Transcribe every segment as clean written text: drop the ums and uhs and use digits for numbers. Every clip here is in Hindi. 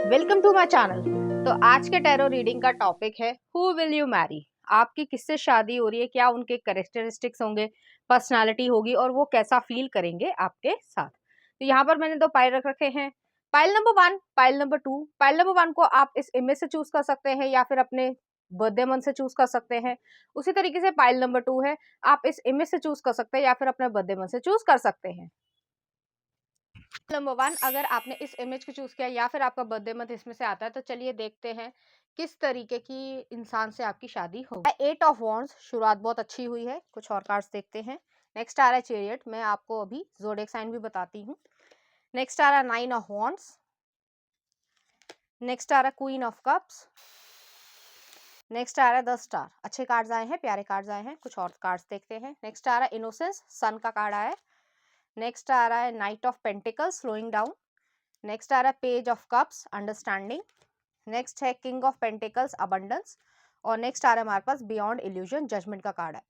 Welcome to my channel. तो आज के टैरो रीडिंग का टॉपिक है हु विल यू मैरी। आपकी किससे शादी हो रही है, क्या उनके कैरेक्टरिस्टिक्स होंगे, पर्सनालिटी होगी और वो कैसा फील करेंगे आपके साथ। तो यहाँ पर मैंने दो पाइल रख रखे हैं, pile number 1, pile number 2। Pile number 1 को आप इस इमेज से चूज कर सकते हैं या फिर अपने बर्थडे मंथ से चूज कर सकते हैं। उसी तरीके से पाइल नंबर 2 है, आप इस इमेज से चूज कर सकते हैं या फिर अपने बर्थडे मंथ से चूज कर सकते हैं। नंबर 1, अगर आपने इस इमेज को चूज किया या फिर आपका बर्थडे मंथ इसमें से आता है, तो चलिए देखते हैं किस तरीके की इंसान से आपकी शादी होगी। 8 ऑफ वॉन्ड्स, शुरुआत बहुत अच्छी हुई है। कुछ और कार्ड्स देखते हैं। नेक्स्ट आ रहा है चैरियट, मैं आपको अभी ज़ोडिएक साइन भी बताती हूँ। नेक्स्ट आ रहा है 9 ऑफ वॉन्ड्स। नेक्स्ट आ रहा है क्वीन ऑफ कप्स। नेक्स्ट आ रहा है द स्टार। अच्छे कार्ड्स आए हैं, प्यारे कार्ड्स आए हैं। कुछ और कार्ड्स देखते हैं। नेक्स्ट आ रहा है इनोसेंस, सन का कार्ड आया है। नेक्स्ट आ रहा है night of pentacles, slowing down. Next आ रहा है page of cups, understanding. Next है किंग ऑफ पेंटिकल्स, अबंडेंस। और नेक्स्ट आ रहा है हमारे पास बियॉन्ड इल्यूजन, जजमेंट का कार्ड है।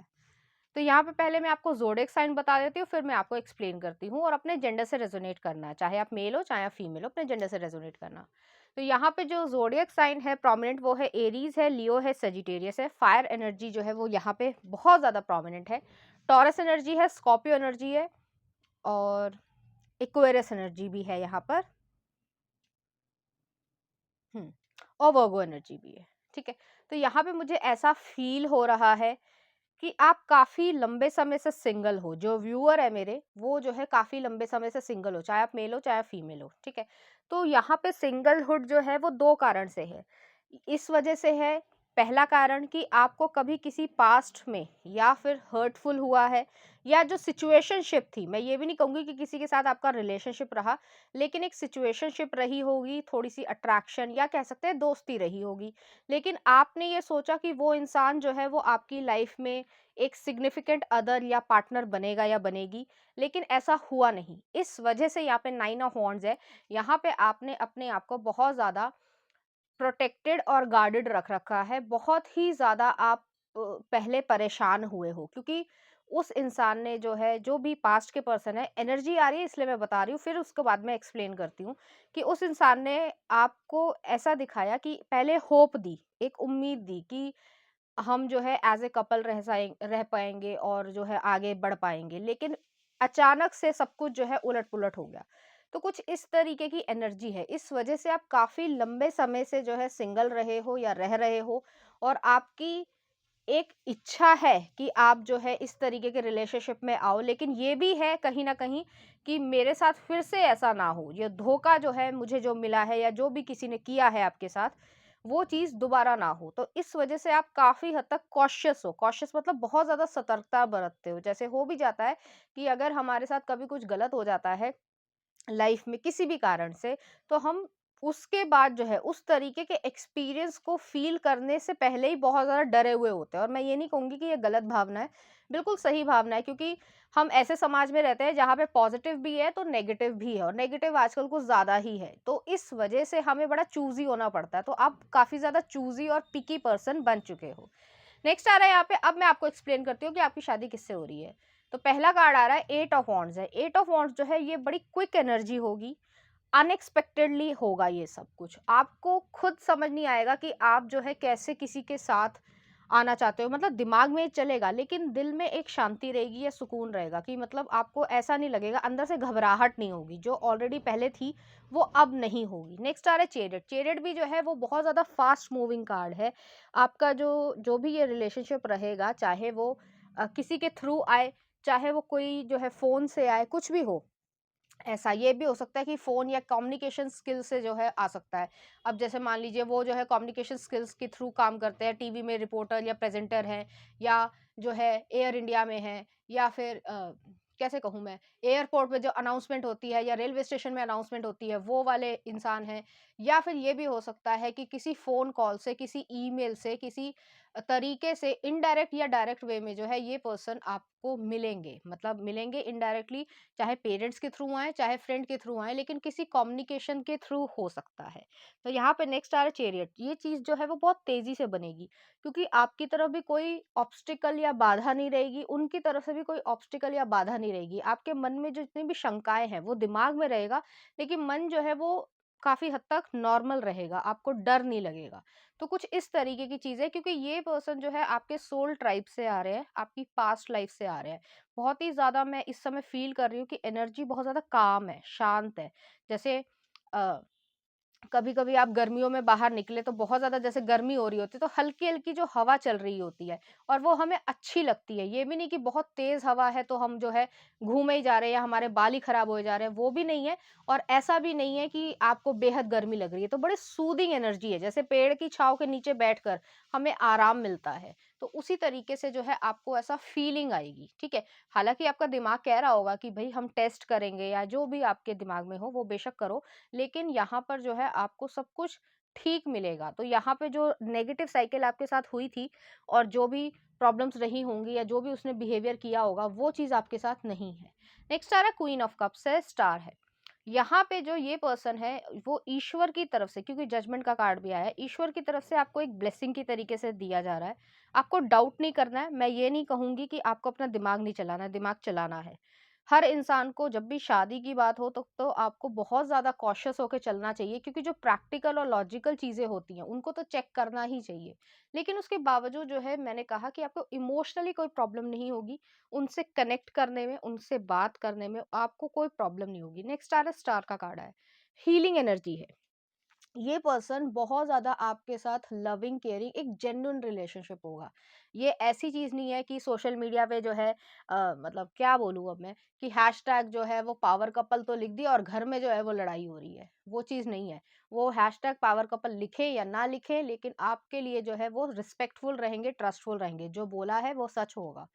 तो यहाँ पे पहले मैं आपको ज़ोडिएक साइन बता देती हूँ, फिर मैं आपको एक्सप्लेन करती हूँ। और अपने जेंडर से रेजोनेट करना है, चाहे आप मेल हो चाहे आप फीमेल हो, अपने जेंडर से रेजोनेट करना। तो यहाँ पे जो ज़ोडिएक साइन है प्रोमिनेंट, वो है एरीज है, लियो है, सेजिटेरियस है। फायर एनर्जी जो है वो यहाँ पे बहुत ज़्यादा प्रोमिनेंट है। टॉरस एनर्जी है, स्कॉर्पियो एनर्जी है और एक्वेरियस एनर्जी भी है यहाँ पर। और वर्गो एनर्जी भी है। ठीक है, तो यहाँ पे मुझे ऐसा फील हो रहा है कि आप काफी लंबे समय से सिंगल हो। जो व्यूअर है मेरे, वो जो है काफी लंबे समय से सिंगल हो, चाहे आप मेल हो चाहे आप फीमेल हो। ठीक है, तो यहाँ पे सिंगलहुड जो है वो दो कारण से है। इस वजह से है, पहला कारण कि आपको कभी किसी पास्ट में या फिर हर्टफुल हुआ है, या जो सिचुएशनशिप थी, मैं ये भी नहीं कहूंगी कि किसी के साथ आपका रिलेशनशिप रहा, लेकिन एक सिचुएशनशिप रही होगी, थोड़ी सी अट्रैक्शन या कह सकते हैं दोस्ती रही होगी। लेकिन आपने ये सोचा कि वो इंसान जो है वो आपकी लाइफ में एक सिग्निफिकेंट अदर या पार्टनर बनेगा या बनेगी, लेकिन ऐसा हुआ नहीं। इस वजह से यहाँ पे 9 ऑफ वॉन्ड्स है। यहाँ पे आपने अपने आप को बहुत ज़्यादा प्रोटेक्टेड और गार्डेड रख रखा है। बहुत ही ज़्यादा आप पहले परेशान हुए हो, क्योंकि उस इंसान ने जो है, जो भी पास्ट के पर्सन है, एनर्जी आ रही है इसलिए मैं बता रही हूँ, फिर उसके बाद मैं एक्सप्लेन करती हूँ कि उस इंसान ने आपको ऐसा दिखाया कि पहले होप दी, एक उम्मीद दी कि हम जो है एज ए कपल रह पाएंगे और जो है आगे बढ़ पाएंगे, लेकिन अचानक से सब कुछ जो है उलट पुलट हो गया। तो कुछ इस तरीके की एनर्जी है। इस वजह से आप काफी लंबे समय से जो है सिंगल रहे हो या रह रहे हो, और आपकी एक इच्छा है कि आप जो है इस तरीके के रिलेशनशिप में आओ, लेकिन ये भी है कहीं ना कहीं कि मेरे साथ फिर से ऐसा ना हो, ये धोखा जो है मुझे जो मिला है या जो भी किसी ने किया है आपके साथ, वो चीज दोबारा ना हो। तो इस वजह से आप काफी हद तक कॉशियस हो। कॉशियस मतलब बहुत ज्यादा सतर्कता बरतते हो। जैसे हो भी जाता है कि अगर हमारे साथ कभी कुछ गलत हो जाता है लाइफ में किसी भी कारण से, तो हम उसके बाद जो है उस तरीके के एक्सपीरियंस को फील करने से पहले ही बहुत ज़्यादा डरे हुए होते हैं। और मैं ये नहीं कहूँगी कि ये गलत भावना है, बिल्कुल सही भावना है, क्योंकि हम ऐसे समाज में रहते हैं जहाँ पे पॉजिटिव भी है तो नेगेटिव भी है, और नेगेटिव आजकल कुछ ज़्यादा ही है। तो इस वजह से हमें बड़ा चूजी होना पड़ता है। तो आप काफ़ी ज़्यादा चूजी और पिकी पर्सन बन चुके हो। नेक्स्ट आ रहा है यहाँ पे, अब मैं आपको एक्सप्लेन करती हूँ कि आपकी शादी किससे हो रही है। तो पहला कार्ड आ रहा है 8 ऑफ वॉन्ड्स है। 8 ऑफ वॉन्ड्स जो है ये बड़ी क्विक एनर्जी होगी, अनएक्सपेक्टेडली होगा ये सब कुछ। आपको खुद समझ नहीं आएगा कि आप जो है कैसे किसी के साथ आना चाहते हो। मतलब दिमाग में चलेगा, लेकिन दिल में एक शांति रहेगी या सुकून रहेगा, कि मतलब आपको ऐसा नहीं लगेगा, अंदर से घबराहट नहीं होगी जो ऑलरेडी पहले थी, वो अब नहीं होगी। नेक्स्ट आ रहा है चैरियट। चैरियट भी जो है वो बहुत ज़्यादा फास्ट मूविंग कार्ड है। आपका जो जो भी ये रिलेशनशिप रहेगा, चाहे वो किसी के थ्रू आए, चाहे वो कोई जो है फ़ोन से आए, कुछ भी हो, ऐसा ये भी हो सकता है कि फ़ोन या कम्युनिकेशन स्किल से जो है आ सकता है। अब जैसे मान लीजिए वो जो है कम्युनिकेशन स्किल्स के थ्रू काम करते हैं, टीवी में रिपोर्टर या प्रेज़ेंटर हैं, या जो है एयर इंडिया में हैं, या फिर कैसे कहूँ मैं, एयरपोर्ट पे जो अनाउंसमेंट होती है या रेलवे स्टेशन में अनाउंसमेंट होती है, वो वाले इंसान हैं। या फिर ये भी हो सकता है कि किसी फ़ोन कॉल से, किसी ईमेल से, किसी तरीके से इनडायरेक्ट या डायरेक्ट वे में जो है ये पर्सन आपको मिलेंगे। मतलब मिलेंगे इनडायरेक्टली, चाहे पेरेंट्स के थ्रू आए चाहे फ्रेंड के थ्रू आए, लेकिन किसी कम्युनिकेशन के थ्रू हो सकता है। तो यहाँ पे नेक्स्ट आ रहा है चैरियट। ये चीज जो है वो बहुत तेजी से बनेगी, क्योंकि आपकी तरफ भी कोई ऑब्स्टिकल या बाधा नहीं रहेगी, उनकी तरफ से भी कोई ऑब्स्टिकल या बाधा नहीं रहेगी। आपके मन में जो जितनी भी शंकाएं हैं वो दिमाग में रहेगा, लेकिन मन जो है वो काफ़ी हद तक नॉर्मल रहेगा, आपको डर नहीं लगेगा। तो कुछ इस तरीके की चीज़ है, क्योंकि ये पर्सन जो है आपके सोल ट्राइब से आ रहे हैं, आपकी पास्ट लाइफ से आ रहे हैं। बहुत ही ज़्यादा मैं इस समय फ़ील कर रही हूँ कि एनर्जी बहुत ज़्यादा काम है, शांत है। जैसे अ कभी-कभी आप गर्मियों में बाहर निकले तो बहुत ज़्यादा जैसे गर्मी हो रही होती है, तो हल्की-हल्की जो हवा चल रही होती है और वो हमें अच्छी लगती है। ये भी नहीं कि बहुत तेज़ हवा है तो हम जो है घूमे ही जा रहे हैं या हमारे बाल ही खराब होए जा रहे हैं, वो भी नहीं है। और ऐसा भी नहीं है कि आपको बेहद गर्मी लग रही है। तो बड़ी सूदिंग एनर्जी है, जैसे पेड़ की छाँव के नीचे बैठकर हमें आराम मिलता है। तो उसी तरीके से जो है आपको ऐसा फीलिंग आएगी, ठीक है? हालाँकि आपका दिमाग कह रहा होगा कि भई हम टेस्ट करेंगे या जो भी आपके दिमाग में हो वो बेशक करो, लेकिन यहाँ पर जो है आपको सब कुछ ठीक मिलेगा। तो यहाँ पे जो नेगेटिव साइकिल आपके साथ हुई थी और जो भी प्रॉब्लम्स रही होंगी या जो भी उसने बिहेवियर किया होगा, वो चीज़ आपके साथ नहीं है। नेक्स्ट आ रहा है क्वीन ऑफ कप्स है, स्टार है। यहाँ पे जो ये पर्सन है वो ईश्वर की तरफ से, क्योंकि जजमेंट का कार्ड भी आया है, ईश्वर की तरफ से आपको एक ब्लेसिंग की तरीके से दिया जा रहा है। आपको डाउट नहीं करना है। मैं ये नहीं कहूँगी कि आपको अपना दिमाग नहीं चलाना है, दिमाग चलाना है। हर इंसान को जब भी शादी की बात हो तो आपको बहुत ज़्यादा कॉशियस होके चलना चाहिए, क्योंकि जो प्रैक्टिकल और लॉजिकल चीज़ें होती हैं उनको तो चेक करना ही चाहिए। लेकिन उसके बावजूद जो है मैंने कहा कि आपको इमोशनली कोई प्रॉब्लम नहीं होगी, उनसे कनेक्ट करने में, उनसे बात करने में आपको कोई प्रॉब्लम नहीं होगी। नेक्स्ट आ रहा है स्टार का कार्ड है, हीलिंग एनर्जी है। ये पर्सन बहुत ज़्यादा आपके साथ लविंग केयरिंग एक जेन्युइन रिलेशनशिप होगा। ये ऐसी चीज़ नहीं है कि सोशल मीडिया पे जो है मतलब क्या बोलूँ अब मैं, कि हैशटैग जो है वो पावर कपल तो लिख दिया और घर में जो है वो लड़ाई हो रही है, वो चीज़ नहीं है। वो हैशटैग पावर कपल लिखे या ना लिखे, लेकिन आपके लिए जो है वो रिस्पेक्टफुल रहेंगे, ट्रस्टफुल रहेंगे। जो बोला है वो सच होगा,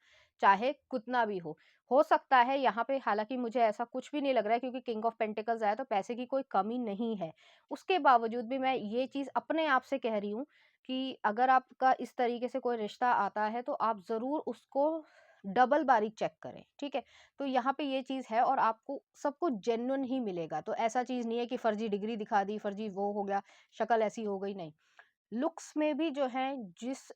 चाहे कितना भी हो। हो सकता है यहाँ पे, हालाँकि मुझे ऐसा कुछ भी नहीं लग रहा है, क्योंकि किंग ऑफ पेंटिकल्स आया तो पैसे की कोई कमी नहीं है। उसके बावजूद भी मैं ये चीज़ अपने आप से कह रही हूँ कि अगर आपका इस तरीके से कोई रिश्ता आता है तो आप ज़रूर उसको डबल बारी चेक करें, ठीक है? तो यहाँ पे ये चीज़ है और आपको सब कुछ जेन्युइन ही मिलेगा। तो ऐसा चीज़ नहीं है कि फर्जी डिग्री दिखा दी, फर्जी वो हो गया, शक्ल ऐसी हो गई, नहीं। लुक्स में भी जो है जिस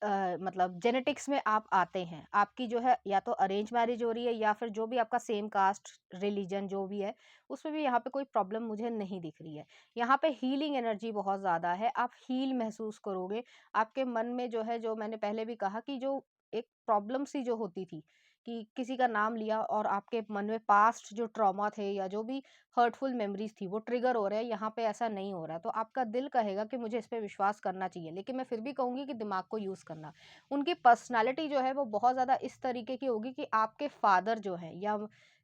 मतलब जेनेटिक्स में आप आते हैं, आपकी जो है या तो अरेंज मैरिज हो रही है या फिर जो भी आपका सेम कास्ट, रिलीजन जो भी है, उसमें भी यहाँ पे कोई प्रॉब्लम मुझे नहीं दिख रही है। यहाँ पे हीलिंग एनर्जी बहुत ज़्यादा है, आप हील महसूस करोगे। आपके मन में जो है, जो मैंने पहले भी कहा कि जो एक प्रॉब्लम सी जो होती थी, कि किसी का नाम लिया और आपके मन में पास्ट जो ट्रॉमा थे या जो भी हर्टफुल मेमोरीज थी वो ट्रिगर हो रहे हैं, यहाँ पे ऐसा नहीं हो रहा है। तो आपका दिल कहेगा कि मुझे इस पे विश्वास करना चाहिए, लेकिन मैं फिर भी कहूँगी कि दिमाग को यूज़ करना। उनकी पर्सनैलिटी जो है वो बहुत ज़्यादा इस तरीके की होगी कि आपके फादर जो हैं या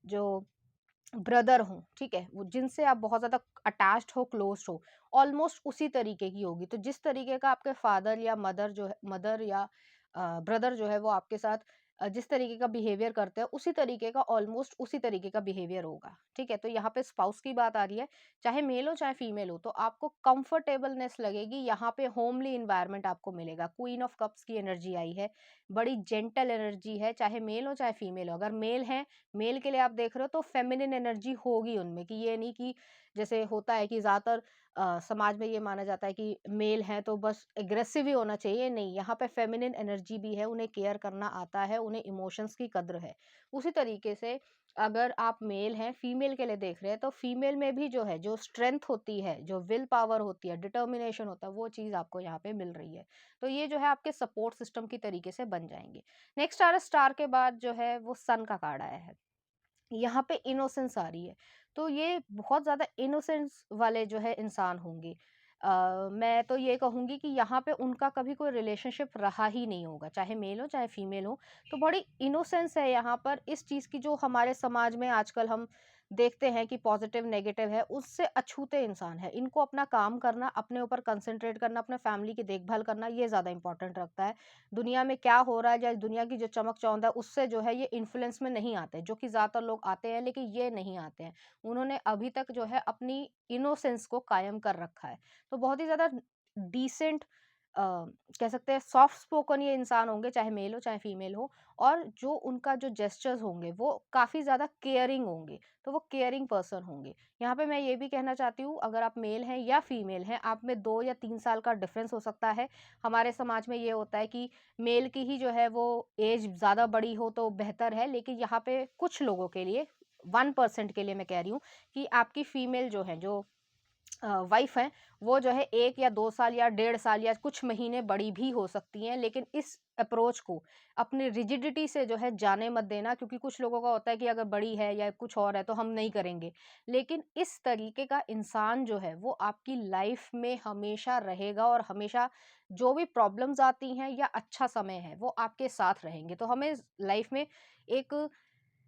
जो ब्रदर हों, ठीक है? वो जिनसे आप बहुत ज़्यादा अटैच्ड हो, क्लोज़्ड हो, ऑलमोस्ट उसी तरीके की होगी। तो जिस तरीके का आपके फादर या मदर या ब्रदर जो है वो आपके साथ जिस तरीके का बिहेवियर करते हैं, उसी तरीके का ऑलमोस्ट उसी तरीके का बिहेवियर होगा, ठीक है? तो यहाँ पे स्पाउस की बात आ रही है, चाहे मेल हो चाहे फीमेल हो, तो आपको कंफर्टेबलनेस लगेगी, यहाँ पे होमली एनवायरनमेंट आपको मिलेगा। क्वीन ऑफ कप्स की एनर्जी आई है, बड़ी जेंटल एनर्जी है, चाहे मेल हो चाहे फीमेल हो। अगर मेल हैं, मेल के लिए आप देख रहे हो तो फेमिनिन एनर्जी होगी उनमें, कि ये नहीं कि जैसे होता है कि ज़्यादातर समाज में ये माना जाता है कि मेल हैं तो बस एग्रेसिव ही होना चाहिए, नहीं, यहाँ पे फेमिनिन एनर्जी भी है, उन्हें केयर करना आता है, उन्हें इमोशंस की कद्र है। उसी तरीके से अगर आप मेल हैं, फीमेल के लिए देख रहे हैं, तो फीमेल में भी जो है, जो स्ट्रेंथ होती है, जो विल पावर होती है, डिटर्मिनेशन होता है, वो चीज़ आपको यहाँ पे मिल रही है। तो ये जो है आपके सपोर्ट सिस्टम की तरीके से बन जाएंगे। नेक्स्ट आ रहा है स्टार के बाद जो है वो सन का कार्ड आया है। यहाँ पे इनोसेंस आ रही है। तो ये बहुत ज़्यादा इनोसेंस वाले जो है इंसान होंगे। मैं तो ये कहूँगी कि यहाँ पे उनका कभी कोई रिलेशनशिप रहा ही नहीं होगा, चाहे मेल हो चाहे फीमेल हो। तो बड़ी इनोसेंस है यहाँ पर, इस चीज़ की जो हमारे समाज में आजकल हम देखते हैं कि पॉजिटिव नेगेटिव है, उससे अछूते इंसान है। इनको अपना काम करना, अपने ऊपर कंसंट्रेट करना, अपने फैमिली की देखभाल करना, ये ज़्यादा इम्पोर्टेंट रखता है। दुनिया में क्या हो रहा है या दुनिया की जो चमक-चौंध है उससे जो है ये इन्फ्लुएंस में नहीं आते, जो कि ज़्यादातर लोग आते हैं, लेकिन ये नहीं आते हैं। उन्होंने अभी तक जो है अपनी इनोसेंस को कायम कर रखा है। तो बहुत ही ज़्यादा डिसेंट अ, कह सकते हैं सॉफ्ट स्पोकन ये इंसान होंगे, चाहे मेल हो चाहे फीमेल हो। और जो उनका जो जेस्चर्स होंगे वो काफ़ी ज़्यादा केयरिंग होंगे, तो वो केयरिंग पर्सन होंगे। यहाँ पे मैं ये भी कहना चाहती हूँ, अगर आप मेल हैं या फीमेल हैं, आप में 2 या 3 साल का डिफरेंस हो सकता है। हमारे समाज में ये होता है कि मेल की ही जो है वो एज ज़्यादा बड़ी हो तो बेहतर है, लेकिन यहाँ पे कुछ लोगों के लिए, 1% के लिए मैं कह रही हूँ कि आपकी फीमेल जो है, जो वाइफ हैं, वो जो है 1 या 2 साल या 1.5 साल या कुछ महीने बड़ी भी हो सकती हैं, लेकिन इस अप्रोच को अपनी रिजिडिटी से जो है जाने मत देना, क्योंकि कुछ लोगों का होता है कि अगर बड़ी है या कुछ और है तो हम नहीं करेंगे। लेकिन इस तरीके का इंसान जो है वो आपकी लाइफ में हमेशा रहेगा और हमेशा जो भी प्रॉब्लम्स आती हैं या अच्छा समय है वो आपके साथ रहेंगे। तो हमें लाइफ में एक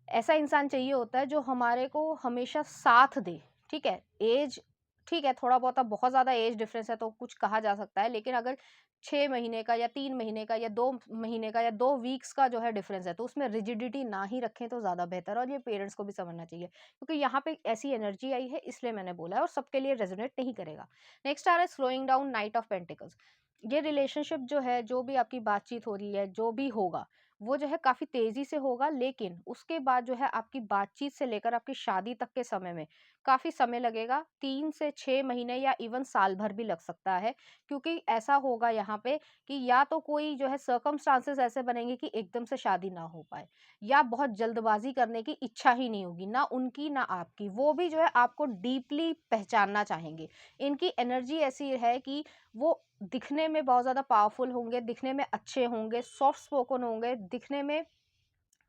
ऐसा इंसान चाहिए होता है जो हमारे को हमेशा साथ दे, ठीक है? ऐज ठीक है, थोड़ा बहुत अब बहुत ज़्यादा ऐज डिफरेंस है तो कुछ कहा जा सकता है, लेकिन अगर 6 महीने का या 3 महीने का या 2 महीने का या 2 वीक्स का जो है डिफरेंस है, तो उसमें रिजिडिटी ना ही रखें तो ज़्यादा बेहतर है, और ये पेरेंट्स को भी समझना चाहिए। क्योंकि यहाँ पे ऐसी एनर्जी आई है इसलिए मैंने बोला है, और सबके लिए रेज़ोनेट नहीं करेगा। नेक्स्ट आ रहा है slowing down, night of pentacles. ये रिलेशनशिप जो है, जो भी आपकी बातचीत हो रही है, जो भी होगा, वो जो है काफ़ी तेज़ी से होगा, लेकिन उसके बाद जो है आपकी बातचीत से लेकर आपकी शादी तक के समय में काफ़ी समय लगेगा। 3 से 6 महीने या इवन साल भर भी लग सकता है, क्योंकि ऐसा होगा यहाँ पे कि या तो कोई जो है सर्कमस्टांसेस ऐसे बनेंगे कि एकदम से शादी ना हो पाए, या बहुत जल्दबाज़ी करने की इच्छा ही नहीं होगी, ना उनकी ना आपकी। वो भी जो है आपको डीपली पहचानना चाहेंगे। इनकी एनर्जी ऐसी है कि वो दिखने में बहुत ज़्यादा पावरफुल होंगे, दिखने में अच्छे होंगे, सॉफ्ट स्पोकन होंगे, दिखने में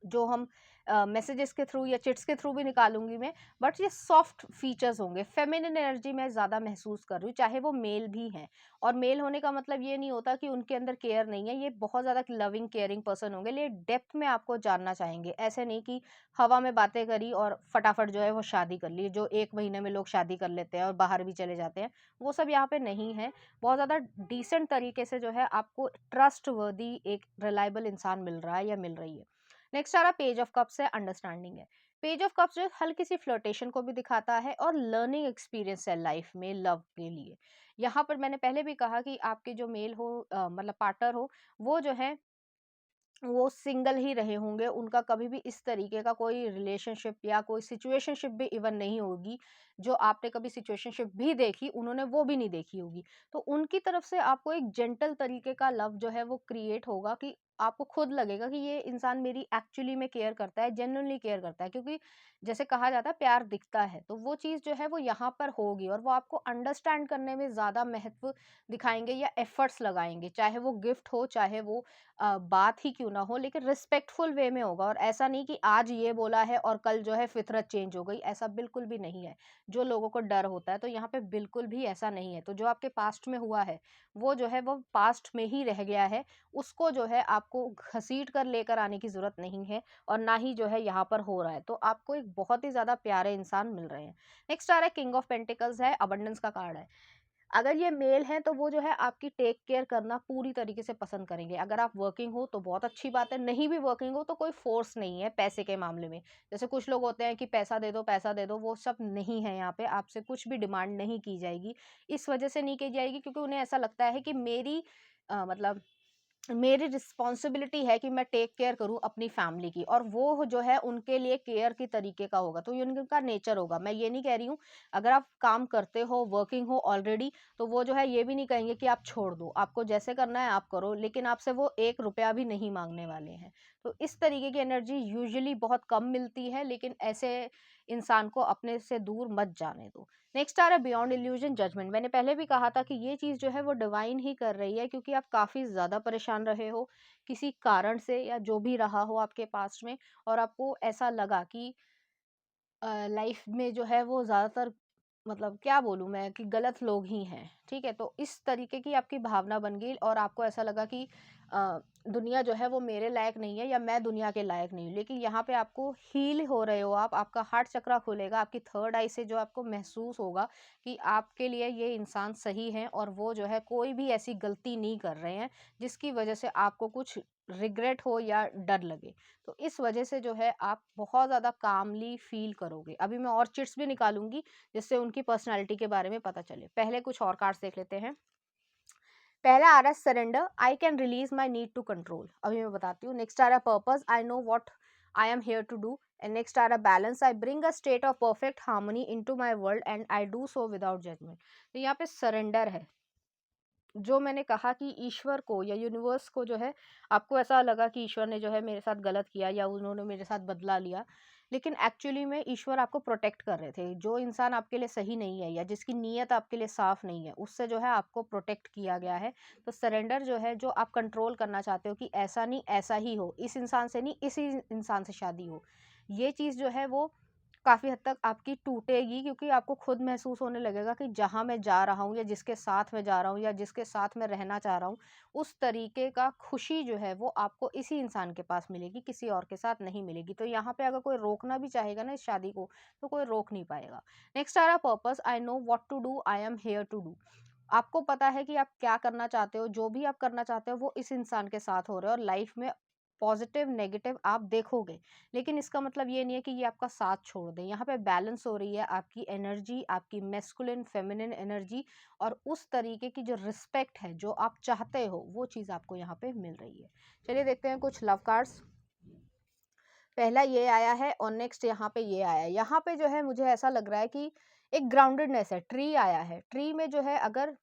जो हम मैसेजेस के थ्रू या चिट्स के थ्रू भी निकालूँगी मैं, बट ये सॉफ्ट फीचर्स होंगे। फेमिनिन एनर्जी मैं ज़्यादा महसूस कर रही हूँ, चाहे वो मेल भी हैं। और मेल होने का मतलब ये नहीं होता कि उनके अंदर केयर नहीं है, ये बहुत ज़्यादा लविंग, केयरिंग पर्सन होंगे, लेकिन डेप्थ में आपको जानना चाहेंगे। ऐसे नहीं कि हवा में बातें करी और फटाफट जो है वो शादी कर ली, जो 1 महीने में लोग शादी कर लेते हैं और बाहर भी चले जाते हैं, वो सब यहाँ पे नहीं है। बहुत ज़्यादा डिसेंट तरीके से जो है आपको ट्रस्टवर्दी एक रिलायबल इंसान मिल रहा है या मिल रही है। नेक्स्ट आ रहा पेज ऑफ कप्स है, अंडरस्टैंडिंग है। पेज ऑफ कप्स जो हल्की सी फ्लर्टेशन को भी दिखाता है और लर्निंग एक्सपीरियंस है लाइफ में लव के लिए। यहाँ पर मैंने पहले भी कहा कि आपके जो मेल हो मतलब पार्टनर हो, वो जो है वो सिंगल ही रहे होंगे, उनका कभी भी इस तरीके का कोई रिलेशनशिप या कोई सिचुएशनशिप भी इवन नहीं होगी। जो आपने कभी सिचुएशनशिप भी देखी, उन्होंने वो भी नहीं देखी होगी। तो उनकी तरफ से आपको एक जेंटल तरीके का लव जो है वो क्रिएट होगा, कि आपको खुद लगेगा कि ये इंसान मेरी एक्चुअली में केयर करता है, जेन्युइनली केयर करता है। क्योंकि जैसे कहा जाता है प्यार दिखता है, तो वो चीज़ जो है वो यहाँ पर होगी, और वो आपको अंडरस्टैंड करने में ज़्यादा महत्व दिखाएँगे या एफर्ट्स लगाएँगे। चाहे वो गिफ्ट हो, चाहे वो बात ही क्यों ना हो, लेकिन रिस्पेक्टफुल वे में होगा, और ऐसा नहीं कि आज ये बोला है और कल जो है फितरत चेंज हो गई, ऐसा बिल्कुल भी नहीं है। जो लोगों को डर होता है, तो यहाँ पे बिल्कुल भी ऐसा नहीं है। तो जो आपके पास्ट में हुआ है, वो जो है वो पास्ट में ही रह गया है, उसको जो है आपको घसीट कर लेकर आने की ज़रूरत नहीं है, और ना ही जो है यहाँ पर हो रहा है। तो आपको एक बहुत ही ज़्यादा प्यारे इंसान मिल रहे हैं। नेक्स्ट आ रहा है किंग ऑफ पेंटिकल्स है, अबंडेंस का कार्ड है। अगर ये मेल हैं तो वो जो है आपकी टेक केयर करना पूरी तरीके से पसंद करेंगे। अगर आप वर्किंग हो तो बहुत अच्छी बात है, नहीं भी वर्किंग हो तो कोई फ़ोर्स नहीं है पैसे के मामले में। जैसे कुछ लोग होते हैं कि पैसा दे दो, वो सब नहीं है यहाँ पे, आपसे कुछ भी डिमांड नहीं की जाएगी। इस वजह से नहीं की जाएगी क्योंकि उन्हें ऐसा लगता है कि मतलब मेरी रिस्पॉन्सिबिलिटी है कि मैं टेक केयर करूँ अपनी फैमिली की, और वो जो है उनके लिए केयर की तरीके का होगा, तो ये उनका नेचर होगा। मैं ये नहीं कह रही हूँ, अगर आप काम करते हो, वर्किंग हो ऑलरेडी, तो वो जो है ये भी नहीं कहेंगे कि आप छोड़ दो, आपको जैसे करना है आप करो, लेकिन आपसे वो 1 रुपया भी नहीं माँगने वाले हैं। तो इस तरीके की एनर्जी यूजुअली बहुत कम मिलती है, लेकिन ऐसे इंसान को अपने से दूर मत जाने दो। नेक्स्ट आ रहा है बियॉन्ड इल्यूजन जजमेंट। मैंने पहले भी कहा था कि ये चीज़ जो है वो डिवाइन ही कर रही है, क्योंकि आप काफ़ी ज़्यादा परेशान रहे हो किसी कारण से, या जो भी रहा हो आपके पास्ट में, और आपको ऐसा लगा कि लाइफ में जो है वो ज़्यादातर, मतलब क्या बोलूँ मैं, कि गलत लोग ही हैं, ठीक है? तो इस तरीके की आपकी भावना बन गई, और आपको ऐसा लगा कि दुनिया जो है वो मेरे लायक नहीं है, या मैं दुनिया के लायक नहीं हूँ। लेकिन यहाँ पे आपको हील हो रहे हो आप, आपका हार्ट चक्रा खुलेगा, आपकी थर्ड आई से जो आपको महसूस होगा कि आपके लिए ये इंसान सही है, और वो जो है कोई भी ऐसी गलती नहीं कर रहे हैं, जिसकी वजह से आपको कुछ रिग्रेट हो या डर लगे। तो इस वजह से जो है आप बहुत ज़्यादा कामली फ़ील करोगे। अभी मैं और चिट्स भी निकालूँगी, जिससे उनकी पर्सनैलिटी के बारे में पता चले। पहले कुछ और कार्ड्स देख लेते हैं। पहला आ रहा है surrender, I can release my need to control. अभी मैं बताती हूँ। नेक्स्ट आ रहा है purpose, I know what I am here to do. And next आ रहा है balance, I bring a state of perfect harmony into my world and I do so without judgement. तो यहाँ पे सरेंडर है। जो मैंने कहा कि ईश्वर को या यूनिवर्स को जो है, आपको ऐसा लगा कि ईश्वर ने जो है मेरे साथ गलत किया या उन्होंने मेरे साथ बदला लिया, लेकिन एक्चुअली में ईश्वर आपको प्रोटेक्ट कर रहे थे। जो इंसान आपके लिए सही नहीं है या जिसकी नीयत आपके लिए साफ नहीं है, उससे जो है आपको प्रोटेक्ट किया गया है। तो सरेंडर जो है, जो आप कंट्रोल करना चाहते हो कि ऐसा नहीं ऐसा ही हो, इस इंसान से नहीं इसी इंसान से शादी हो, ये चीज़ जो है वो काफ़ी हद तक आपकी टूटेगी, क्योंकि आपको खुद महसूस होने लगेगा कि जहाँ मैं जा रहा हूँ या जिसके साथ मैं जा रहा हूँ या जिसके साथ मैं रहना चाह रहा हूँ, उस तरीके का खुशी जो है वो आपको इसी इंसान के पास मिलेगी, किसी और के साथ नहीं मिलेगी। तो यहाँ पे अगर कोई रोकना भी चाहेगा ना इस शादी को, तो कोई रोक नहीं पाएगा। नेक्स्ट आ रहा purpose, I know what to do, I am here to do. आपको पता है कि आप क्या करना चाहते हो, जो भी आप करना चाहते हो वो इस इंसान के साथ हो रहा है, और लाइफ में पॉजिटिव नेगेटिव आप देखोगे, लेकिन इसका मतलब ये नहीं है कि ये आपका साथ छोड़ दें। यहाँ पे बैलेंस हो रही है आपकी एनर्जी, आपकी मैस्कुलिन फेमिनिन एनर्जी, और उस तरीके की जो रिस्पेक्ट है जो आप चाहते हो, वो चीज़ आपको यहाँ पे मिल रही है। चलिए देखते हैं कुछ लव कार्ड्स। पहला ये आया है और नेक्स्ट यहाँ पे ये आया है। यहाँ पे जो है मुझे ऐसा लग रहा है कि एक ग्राउंडेडनेस है। ट्री आया है, ट्री में जो है अगर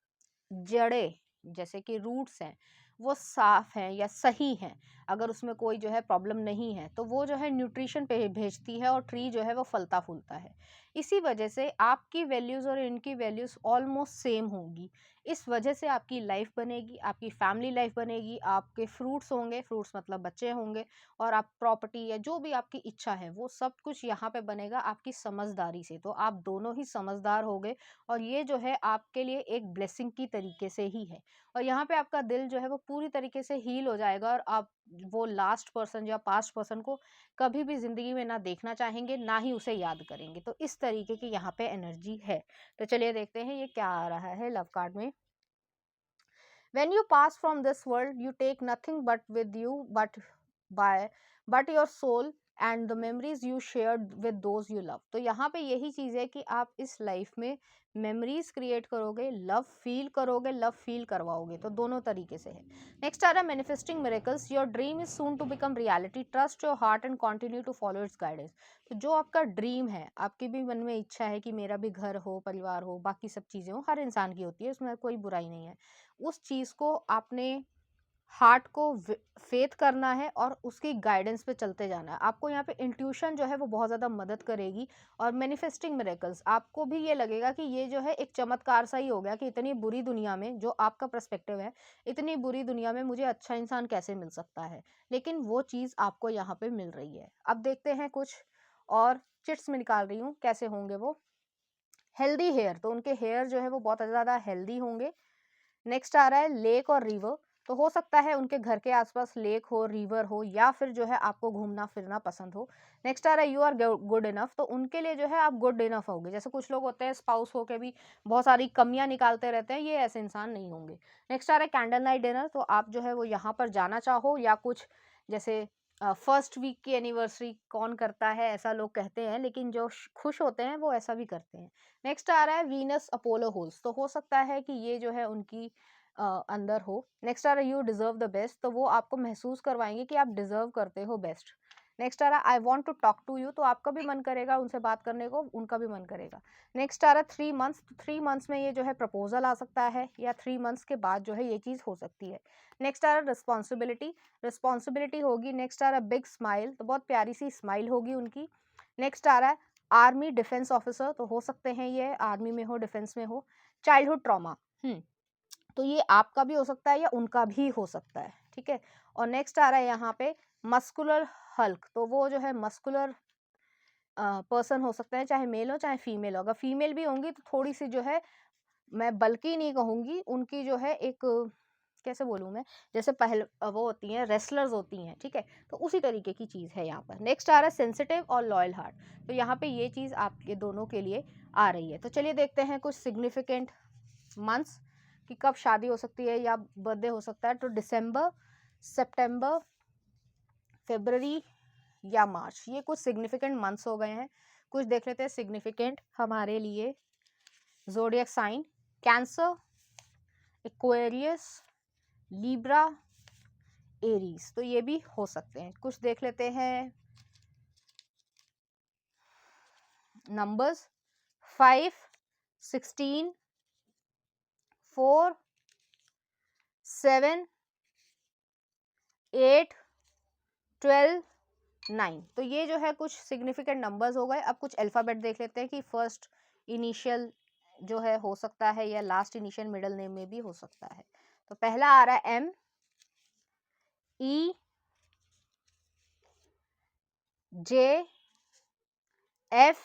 जड़ें, जैसे कि रूट्स हैं, वो साफ हैं या सही हैं, अगर उसमें कोई जो है प्रॉब्लम नहीं है, तो वो जो है न्यूट्रिशन पे भेजती है और ट्री जो है वो फलता फूलता है। इसी वजह से आपकी वैल्यूज़ और इनकी वैल्यूज़ ऑलमोस्ट सेम होंगी। इस वजह से आपकी लाइफ बनेगी, आपकी फैमिली लाइफ बनेगी, आपके फ्रूट्स होंगे, फ्रूट्स मतलब बच्चे होंगे, और आप प्रॉपर्टी या जो भी आपकी इच्छा है वो सब कुछ यहाँ पे बनेगा आपकी समझदारी से। तो आप दोनों ही समझदार होगे, और ये जो है आपके लिए एक ब्लेसिंग की तरीके से ही है। और यहाँ पे आपका दिल जो है वो पूरी तरीके से हील हो जाएगा, और आप वो लास्ट पर्सन या पास्ट पर्सन को कभी भी जिंदगी में ना देखना चाहेंगे, ना ही उसे याद करेंगे। तो इस तरीके की यहाँ पे एनर्जी है। तो चलिए देखते हैं ये क्या आ रहा है लव कार्ड में। When you pass from this world, you take nothing but with you, by but your soul and the memories you shared with those you love. तो यहाँ पे यही चीज़ है कि आप इस लाइफ में मेमोरीज क्रिएट करोगे, लव फील करोगे, लव फील करवाओगे। तो दोनों तरीके से है। नेक्स्ट आ रहा है manifesting miracles, your dream is soon to become reality, trust your heart and continue to follow its guidance. तो जो आपका ड्रीम है, आपके भी मन में इच्छा है कि मेरा भी घर हो, परिवार हो, बाकी सब चीज़ें हो, हर इंसान की होती है, उसमें कोई बुराई नहीं है। उस चीज़ को आपने हार्ट को फेथ करना है और उसकी गाइडेंस पे चलते जाना है। आपको यहाँ पे इंट्यूशन जो है वो बहुत ज़्यादा मदद करेगी। और मैनिफेस्टिंग मिरेकल्स, आपको भी ये लगेगा कि ये जो है एक चमत्कार सा ही हो गया, कि इतनी बुरी दुनिया में, जो आपका पर्सपेक्टिव है, इतनी बुरी दुनिया में मुझे अच्छा इंसान कैसे मिल सकता है, लेकिन वो चीज़ आपको यहाँ पे मिल रही है। अब देखते हैं कुछ और चिट्स में निकाल रही हूँ कैसे होंगे वो। हेल्दी हेयर, तो उनके हेयर जो है वो बहुत ज़्यादा हेल्दी होंगे। नेक्स्ट आ रहा है लेक और रिवर, तो हो सकता है उनके घर के आसपास लेक हो, रिवर हो, या फिर जो है आपको घूमना फिरना पसंद हो। नेक्स्ट आ रहा है यू आर गुड इनफ, तो उनके लिए जो है आप गुड इनफ होगे। जैसे कुछ लोग होते हैं स्पाउस होके भी बहुत सारी कमियां निकालते रहते हैं, ये ऐसे इंसान नहीं होंगे। नेक्स्ट आ रहा है कैंडल नाइट डिनर, तो आप जो है वो यहाँ पर जाना चाहो, या कुछ जैसे फर्स्ट वीक की एनिवर्सरी कौन करता है, ऐसा लोग कहते हैं, लेकिन जो खुश होते हैं वो ऐसा भी करते हैं। नेक्स्ट आ रहा है वीनस अपोलो होल्स, तो हो सकता है कि ये जो है उनकी अंदर हो। नेक्स्ट आ रहा है यू डिजर्व द बेस्ट, तो वो आपको महसूस करवाएंगे कि आप डिजर्व करते हो बेस्ट। नेक्स्ट आ रहा है I want to talk to you, तो आपका भी मन करेगा उनसे बात करने को, उनका भी मन करेगा। नेक्स्ट आ रहा है 3 मंथ्स, तो 3 मंथ्स में ये जो है प्रपोजल आ सकता है, या 3 मंथ्स के बाद जो है ये चीज़ हो सकती है। नेक्स्ट आ रहा है रिस्पॉन्सिबिलिटी, रिस्पॉन्सिबिलिटी होगी। नेक्स्ट आ रहा है बिग स्माइल, तो बहुत प्यारी सी स्माइल होगी उनकी। नेक्स्ट आ रहा है आर्मी डिफेंस ऑफिसर, तो हो सकते हैं ये आर्मी में हो, डिफेंस में हो। चाइल्डहुड ट्रॉमा, तो ये आपका भी हो सकता है या उनका भी हो सकता है, ठीक है। और नेक्स्ट आ रहा है यहाँ पे मस्कुलर हल्क, तो वो जो है मस्कुलर पर्सन हो सकता है, चाहे मेल हो चाहे फीमेल हो। अगर फीमेल भी होंगी तो थोड़ी सी जो है, मैं बल्कि नहीं कहूँगी, उनकी जो है एक कैसे बोलूँ मैं, जैसे पहले वो होती हैं रेसलर्स होती हैं, ठीक है, तो उसी तरीके की चीज़ है यहाँ पर। नेक्स्ट आ रहा है सेंसिटिव और लॉयल हार्ट, तो यहाँ पे ये चीज़ आपके दोनों के लिए आ रही है। तो चलिए देखते हैं कुछ सिग्निफिकेंट मंथ्स कि कब शादी हो सकती है या बर्थडे हो सकता है। तो दिसंबर, सितंबर, फरवरी या मार्च, ये कुछ सिग्निफिकेंट मंथ्स हो गए हैं। कुछ देख लेते हैं सिग्निफिकेंट हमारे लिए। Zodiac sign Cancer, Aquarius, Libra, Aries, तो ये भी हो सकते हैं। कुछ देख लेते हैं नंबर्स, 5, 16, 4, 7, 8, 12, 9। तो ये जो है कुछ सिग्निफिकेंट नंबर्स हो गए। अब कुछ अल्फ़ाबेट देख लेते हैं कि फर्स्ट इनिशियल जो है हो सकता है या लास्ट इनिशियल मिडल नेम में भी हो सकता है। तो पहला आ रहा है M, E, J, F,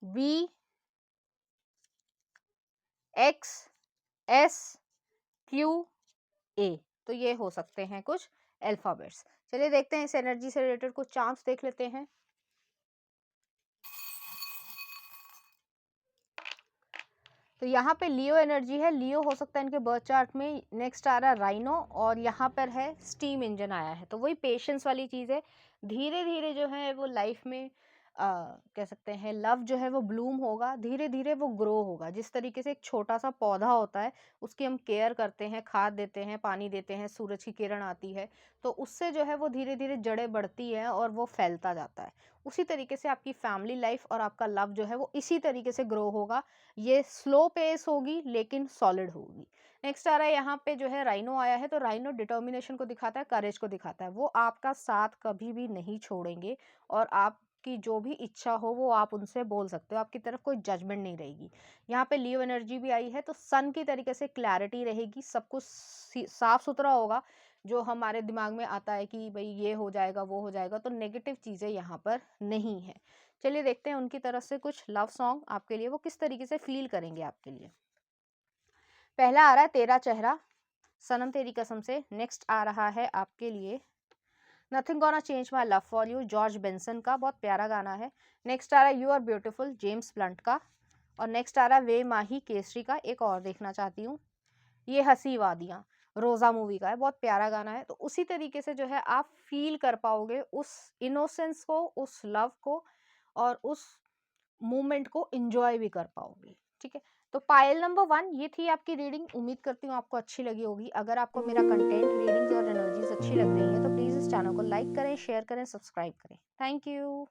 B, X, S, Q, A। तो ये हो सकते हैं कुछ अल्फ़ाबेट्स। चलिए देखते हैं इस एनर्जी से रिलेटेड कुछ चार्ट्स देख लेते हैं। तो यहाँ पे लियो एनर्जी है, लियो हो सकता है इनके बर्थ चार्ट में। नेक्स्ट आ रहा है राइनो, और यहाँ पर है स्टीम इंजन आया है। तो वही पेशेंस वाली चीज़ है, धीरे धीरे जो है वो लाइफ में कह सकते हैं लव जो है वो ब्लूम होगा, धीरे धीरे वो ग्रो होगा। जिस तरीके से एक छोटा सा पौधा होता है, उसकी हम केयर करते हैं, खाद देते हैं, पानी देते हैं, सूरज की किरण आती है, तो उससे जो है वो धीरे धीरे जड़ें बढ़ती हैं और वो फैलता जाता है। उसी तरीके से आपकी फैमिली लाइफ और आपका लव जो है वो इसी तरीके से ग्रो होगा। ये स्लो पेस होगी लेकिन सॉलिड होगी। नेक्स्ट आ रहा है यहाँ पे जो है राइनो आया है। तो राइनो डिटर्मिनेशन को दिखाता है, करेज को दिखाता है। वो आपका साथ कभी भी नहीं छोड़ेंगे, और आपकी जो भी इच्छा हो वो आप उनसे बोल सकते हो, आपकी तरफ कोई जजमेंट नहीं रहेगी। यहाँ पे लियो एनर्जी भी आई है, तो सन की तरीके से क्लैरिटी रहेगी, सब कुछ साफ सुथरा होगा। जो हमारे दिमाग में आता है कि भाई ये हो जाएगा वो हो जाएगा, तो नेगेटिव चीज़ें यहाँ पर नहीं है। चलिए देखते हैं उनकी तरफ से कुछ लव सॉन्ग आपके लिए वो किस तरीके से फील करेंगे आपके लिए। पहला आ रहा है तेरा चेहरा, सनम तेरी कसम से। नेक्स्ट आ रहा है आपके लिए nothing gonna change my love for you, George Benson का, बहुत प्यारा गाना है। नेक्स्ट आ रहा है you are beautiful, James Blunt का। और नेक्स्ट आ रहा है वे माही केसरी का। एक और देखना चाहती हूँ, ये हसी वादियाँ, रोजा मूवी का है, बहुत प्यारा गाना है। तो उसी तरीके से जो है आप फील कर पाओगे उस इनोसेंस को, उस लव को, और उस मूवमेंट को एंजॉय भी कर पाओगे। ठीक है, तो पायल नंबर 1 ये थी आपकी रीडिंग। उम्मीद करती हूँ आपको अच्छी लगी होगी। अगर आपको मेरा कंटेंट, रीडिंग्स और एनर्जीज अच्छी लग रही है तो प्लीज़ इस चैनल को लाइक करें, शेयर करें, सब्सक्राइब करें। Thank you.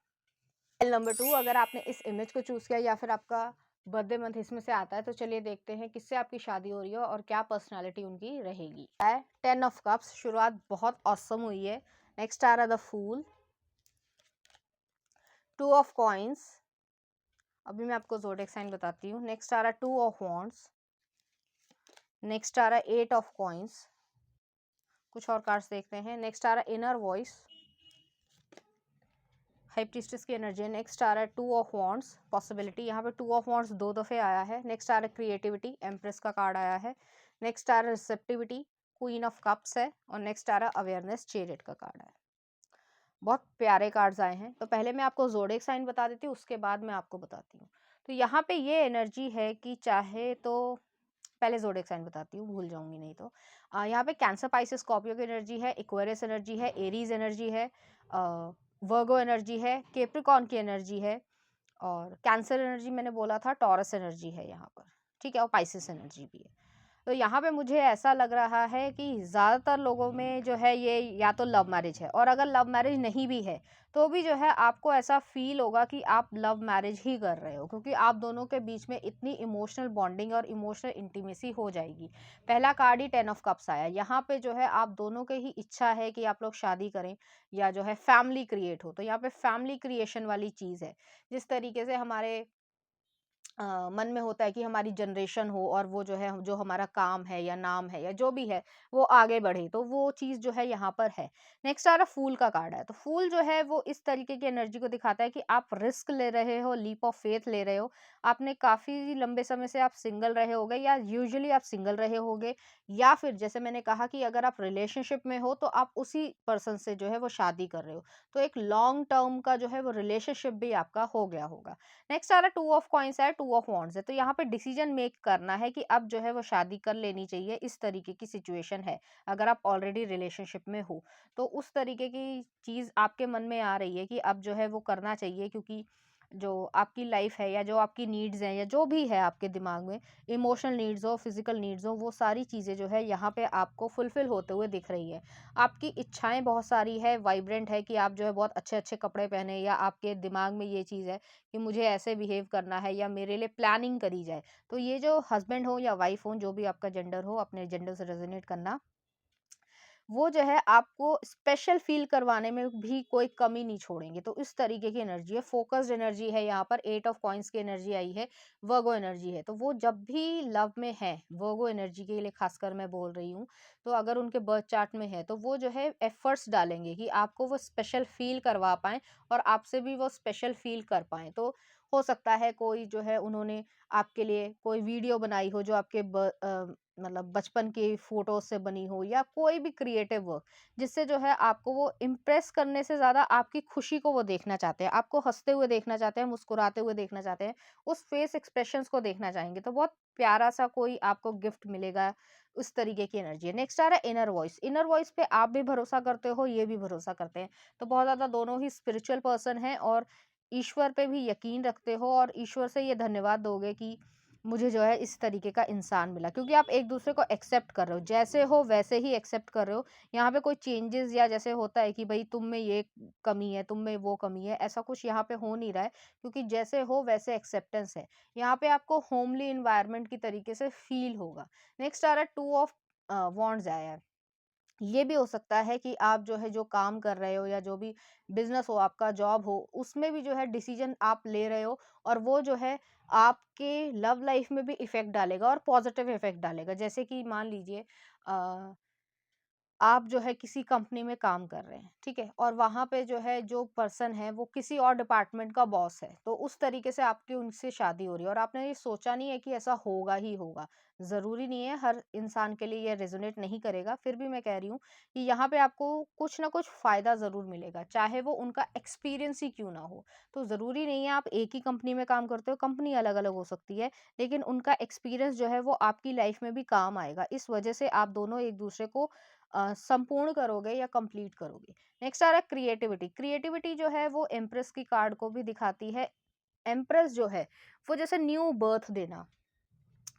पायल नंबर 2, अगर आपने इस इमेज को चूज़ किया या फिर आपका बर्थडे मंथ इसमें से आता है, तो चलिए देखते हैं किससे आपकी शादी हो रही है और क्या पर्सनैलिटी उनकी रहेगी। 10 ऑफ कप्स, शुरुआत बहुत ऑसम हुई है। नेक्स्ट आ रहा द फूल, 2 ऑफ कॉइन्स, अभी मैं आपको ज़ोडिएक साइन बताती हूँ। नेक्स्ट आ रहा है 2 ऑफ वॉन्ड्स, नेक्स्ट आ रहा है 8 ऑफ कॉइन्स। कुछ और कार्ड्स देखते हैं। नेक्स्ट आ रहा है इनर वॉइस, हाई प्रीस्टेस की एनर्जी। नेक्स्ट आ रहा है 2 ऑफ वॉन्ड्स, पॉसिबिलिटी। यहाँ पे 2 ऑफ वॉन्ड्स 2 दफ़े आया है। नेक्स्ट आ रहा है क्रिएटिविटी, एम्प्रेस का कार्ड आया है। नेक्स्ट आ रहा है रिसेप्टिविटी, क्वीन ऑफ कप्स है। और नेक्स्ट आ रहा है अवेयरनेस, चेरियट का कार्ड है। बहुत प्यारे कार्ड्स आए हैं। तो पहले मैं आपको ज़ोडिएक साइन बता देती हूँ, उसके बाद मैं आपको बताती हूँ। तो यहाँ पे ये एनर्जी है कि चाहे तो पहले ज़ोडिएक साइन बताती हूँ, भूल जाऊंगी नहीं तो। यहाँ पे कैंसर, पाइसेस, स्कॉर्पियो की एनर्जी है, एक्वेरियस एनर्जी है, एरीज एनर्जी है, वर्गो एनर्जी है, कैप्रिकॉर्न की एनर्जी है, और कैंसर एनर्जी मैंने बोला था, टॉरस एनर्जी है यहाँ पर। ठीक है, और पाइसेस एनर्जी भी है। तो यहाँ पे मुझे ऐसा लग रहा है कि ज़्यादातर लोगों में जो है ये या तो लव मैरिज है, और अगर लव मैरिज नहीं भी है तो भी जो है आपको ऐसा फील होगा कि आप लव मैरिज ही कर रहे हो, क्योंकि आप दोनों के बीच में इतनी इमोशनल बॉन्डिंग और इमोशनल इंटीमेसी हो जाएगी। पहला कार्ड ही 10 ऑफ कप्स आया। यहाँ पे जो है आप दोनों के ही इच्छा है कि आप लोग शादी करें या जो है फैमिली क्रिएट हो। तो यहाँ पे फैमिली क्रिएशन वाली चीज़ है। जिस तरीके से हमारे मन में होता है कि हमारी जनरेशन हो और वो जो है जो हमारा काम है या नाम है या जो भी है वो आगे बढ़े, तो वो चीज़ जो है यहाँ पर है। नेक्स्ट आ रहा फूल का कार्ड है। तो फूल जो है वो इस तरीके की एनर्जी को दिखाता है कि आप रिस्क ले रहे हो, लीप ऑफ फेथ ले रहे हो। आपने काफ़ी लंबे समय से आप सिंगल रहे होगे, या यूजुअली आप सिंगल रहे होगे, या फिर जैसे मैंने कहा कि अगर आप रिलेशनशिप में हो तो आप उसी पर्सन से जो है वो शादी कर रहे हो। तो एक लॉन्ग टर्म का जो है वो रिलेशनशिप भी आपका हो गया होगा। नेक्स्ट आ रहा है 2 ऑफ कॉइन्स है, 2 ऑफ वॉन्ड्स है। तो यहाँ पे डिसीजन मेक करना है कि अब जो है वो शादी कर लेनी चाहिए, इस तरीके की सिचुएशन है। अगर आप ऑलरेडी रिलेशनशिप में हो तो उस तरीके की चीज़ आपके मन में आ रही है कि अब जो है वो करना चाहिए, क्योंकि जो आपकी लाइफ है या जो आपकी नीड्स हैं या जो भी है आपके दिमाग में, इमोशनल नीड्स हो, फिजिकल नीड्स हो, वो सारी चीज़ें जो है यहाँ पे आपको फुलफिल होते हुए दिख रही है। आपकी इच्छाएं बहुत सारी है, वाइब्रेंट है कि आप जो है बहुत अच्छे अच्छे कपड़े पहने, या आपके दिमाग में ये चीज़ है कि मुझे ऐसे बिहेव करना है या मेरे लिए प्लानिंग करी जाए। तो ये जो हस्बैंड हो या वाइफ हो, जो भी आपका जेंडर हो, अपने जेंडर से रेजोनेट करना, वो जो है आपको स्पेशल फ़ील करवाने में भी कोई कमी नहीं छोड़ेंगे। तो इस तरीके की एनर्जी है, फ़ोकस्ड एनर्जी है यहाँ पर, 8 ऑफ कॉइन्स की एनर्जी आई है, वर्गो एनर्जी है। तो वो जब भी लव में है, वर्गो एनर्जी के लिए ख़ासकर मैं बोल रही हूँ, तो अगर उनके बर्थ चार्ट में है, तो वो जो है एफ़र्ट्स डालेंगे कि आपको वो स्पेशल फ़ील करवा पाएँ और आपसे भी वो स्पेशल फ़ील कर पाएँ। तो हो सकता है कोई जो है उन्होंने आपके लिए कोई वीडियो बनाई हो जो आपके मतलब बचपन की फोटोज से बनी हो, या कोई भी क्रिएटिव वर्क, जिससे जो है आपको वो इम्प्रेस करने से ज्यादा आपकी खुशी को वो देखना चाहते हैं, आपको हंसते हुए देखना चाहते हैं, मुस्कुराते हुए देखना चाहते हैं, उस फेस एक्सप्रेशंस को देखना चाहेंगे। तो बहुत प्यारा सा कोई आपको गिफ्ट मिलेगा। उस तरीके की एनर्जी है। नेक्स्ट आ रहा है इनर वॉइस। इनर वॉइस पे आप भी भरोसा करते हो, ये भी भरोसा करते हैं। तो बहुत ज्यादा दोनों ही स्पिरिचुअल पर्सन हैं और ईश्वर पे भी यकीन रखते हो, और ईश्वर से ये धन्यवाद दोगे कि मुझे जो है इस तरीके का इंसान मिला, क्योंकि आप एक दूसरे को एक्सेप्ट कर रहे हो, जैसे हो वैसे ही एक्सेप्ट कर रहे हो। यहाँ पे कोई चेंजेस या जैसे होता है कि भाई तुम में ये कमी है, तुम में वो कमी है, ऐसा कुछ यहाँ पे हो नहीं रहा है, क्योंकि जैसे हो वैसे एक्सेप्टेंस है। यहाँ पे आपको होमली इन्वायरमेंट की तरीके से फील होगा। नेक्स्ट आ रहा है टू ऑफ वॉन्ड्स आया है। ये भी हो सकता है कि आप जो है जो काम कर रहे हो, या जो भी बिजनेस हो आपका, जॉब हो, उसमें भी जो है डिसीजन आप ले रहे हो, और वो जो है आपके लव लाइफ में भी इफेक्ट डालेगा और पॉजिटिव इफेक्ट डालेगा। जैसे कि मान लीजिए आप जो है किसी कंपनी में काम कर रहे हैं, ठीक है, और वहां पे जो है जो पर्सन है वो किसी और डिपार्टमेंट का बॉस है, तो उस तरीके से आपकी उनसे शादी हो रही है और आपने ये सोचा नहीं है कि ऐसा होगा ही होगा। जरूरी नहीं है, हर इंसान के लिए ये रेजोनेट नहीं करेगा, फिर भी मैं कह रही हूँ कि यहाँ पे आपको कुछ ना कुछ फायदा जरूर मिलेगा, चाहे वो उनका एक्सपीरियंस ही क्यों ना हो। तो जरूरी नहीं है आप एक ही कंपनी में काम करते हो, कंपनी अलग अलग हो सकती है, लेकिन उनका एक्सपीरियंस जो है वो आपकी लाइफ में भी काम आएगा। इस वजह से आप दोनों एक दूसरे को संपूर्ण करोगे या कंप्लीट करोगे। नेक्स्ट आ रहा है क्रिएटिविटी। क्रिएटिविटी जो है वो एम्प्रेस की कार्ड को भी दिखाती है। एम्प्रेस जो है वो जैसे न्यू बर्थ देना,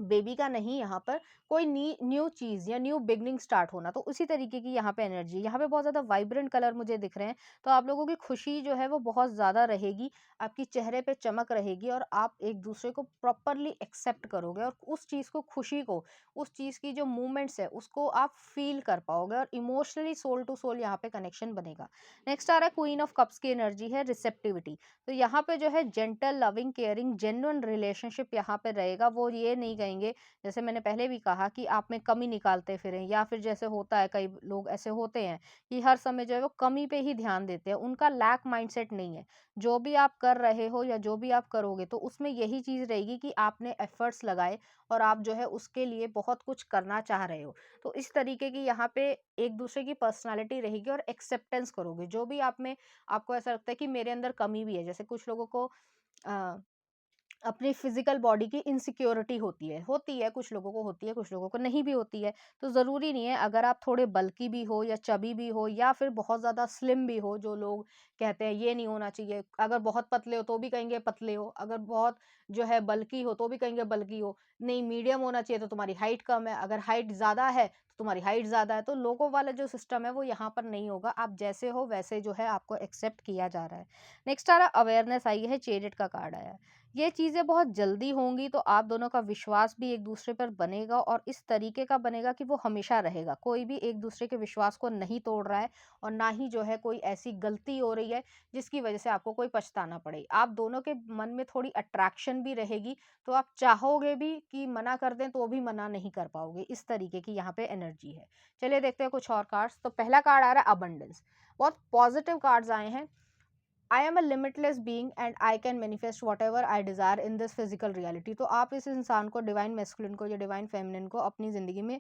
बेबी का नहीं, यहाँ पर कोई न्यू चीज या न्यू बिगनिंग स्टार्ट होना, तो उसी तरीके की यहाँ पे एनर्जी। यहाँ पे बहुत ज्यादा वाइब्रेंट कलर मुझे दिख रहे हैं, तो आप लोगों की खुशी जो है वो बहुत ज्यादा रहेगी, आपकी चेहरे पे चमक रहेगी, और आप एक दूसरे को प्रॉपरली एक्सेप्ट करोगे, और उस चीज को, खुशी को, उस चीज की जो मूवमेंट्स है उसको आप फील कर पाओगे, और इमोशनली सोल टू सोल यहाँ पे कनेक्शन बनेगा। नेक्स्ट आ रहा है क्वीन ऑफ कप्स की एनर्जी है, रिसेप्टिविटी। तो यहाँ पे जो है gentle, loving, caring, genuine relationship यहाँ पे रहेगा। वो ये नहीं कहेंगे, जैसे मैंने पहले भी कहा, कि आप में कमी निकालते फिरें, या फिर जैसे होता है कई लोग ऐसे होते हैं कि हर समय जो है वो कमी पे ही ध्यान देते हैं, उनका लैक माइंडसेट नहीं है। जो भी आप कर रहे हो या जो भी आप करोगे, तो उसमें यही चीज रहेगी कि आपने एफर्ट्स लगाए और आप जो है उसके लिए बहुत कुछ करना चाह रहे हो। तो इस तरीके की यहाँ पे एक दूसरे की पर्सनालिटी रहेगी, और एक्सेप्टेंस करोगे जो भी आप में, आपको ऐसा लगता है कि मेरे अंदर कमी भी है। जैसे कुछ लोगों को अपनी फिजिकल बॉडी की इनसिक्योरिटी होती है, कुछ लोगों को होती है, कुछ लोगों को नहीं भी होती है। तो ज़रूरी नहीं है, अगर आप थोड़े बल्की भी हो या चबी भी हो या फिर बहुत ज़्यादा स्लिम भी हो, जो लोग कहते हैं ये नहीं होना चाहिए, अगर बहुत पतले हो तो भी कहेंगे पतले हो, अगर बहुत जो है बल्की हो तो भी कहेंगे बल्की हो, नहीं मीडियम होना चाहिए तो तुम्हारी हाइट कम है, अगर हाइट ज़्यादा है तो तुम्हारी हाइट ज़्यादा है। तो लोगों वाला जो सिस्टम है वो यहाँ पर नहीं होगा, आप जैसे हो वैसे जो है आपको एक्सेप्ट किया जा रहा है। नेक्स्ट आ रहा अवेयरनेस आई है, चेरिट का कार्ड आया है। ये चीज़ें बहुत जल्दी होंगी, तो आप दोनों का विश्वास भी एक दूसरे पर बनेगा, और इस तरीके का बनेगा कि वो हमेशा रहेगा। कोई भी एक दूसरे के विश्वास को नहीं तोड़ रहा है, और ना ही जो है कोई ऐसी गलती हो रही है जिसकी वजह से आपको कोई पछताना पड़े। आप दोनों के मन में थोड़ी अट्रैक्शन भी रहेगी, तो आप चाहोगे भी कि मना कर दें तो भी मना नहीं कर पाओगे। इस तरीके की यहाँ पे एनर्जी है। चलिए देखते हैं कुछ और कार्ड्स। तो पहला कार्ड आ रहा है अबंडेंस। बहुत पॉजिटिव कार्ड्स आए हैं। I am a limitless being and I can manifest what ever I Dzire in this physical reality. तो आप इस इंसान को, डिवाइन मेस्कुलिन को या डिवाइन फेमिनिन को, अपनी जिंदगी में